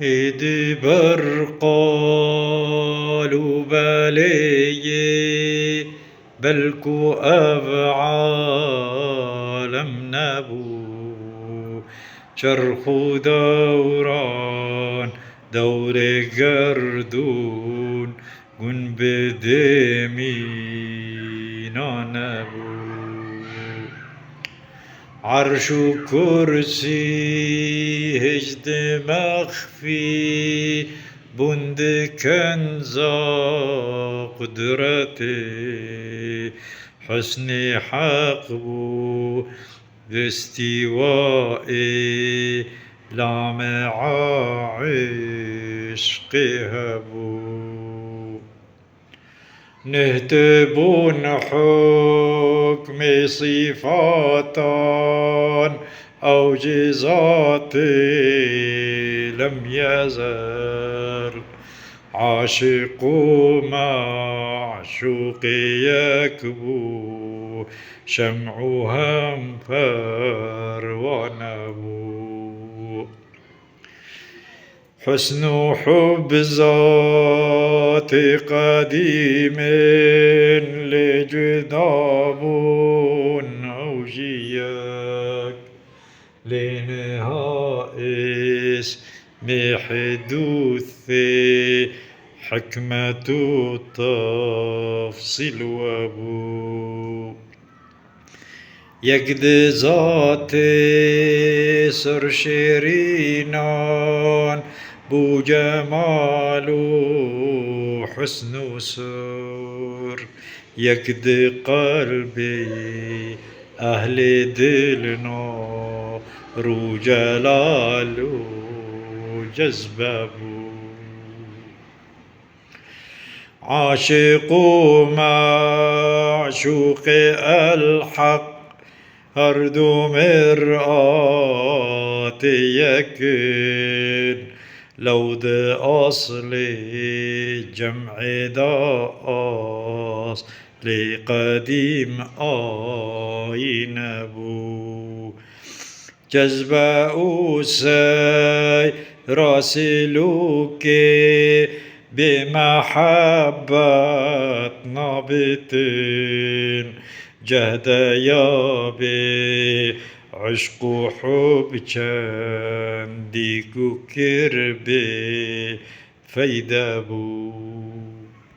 هيدي برقالو بالي بلكو أفعالم نبو چرخو دوران دور گردون گون بدمینا نبو عرش و کرسی هجد مخفی بند کنزا قدرتی حسن حق بو باستوائي لامع عشق هبو نهتبون حكم صفاتان أو جزات لم يزل عاشق معشوق يكبو شمعها پروانه حسن حب ذات قديم لجدامون أوجيك لنهاء اسم حدوث حكمة التفصيل وابو يقد ذات سر شيرينان بو جمال حسن سر يقد قلبي أهل دلنا رو جلال جذبه عاشق معشوق الحق هر دو مرآت يكن لو ده أصل جمع ده أصل قديم آين بو جذبه سير سلوك بمحبة نابتين جهد يابي عشق حب چندی کو کربه فیده بود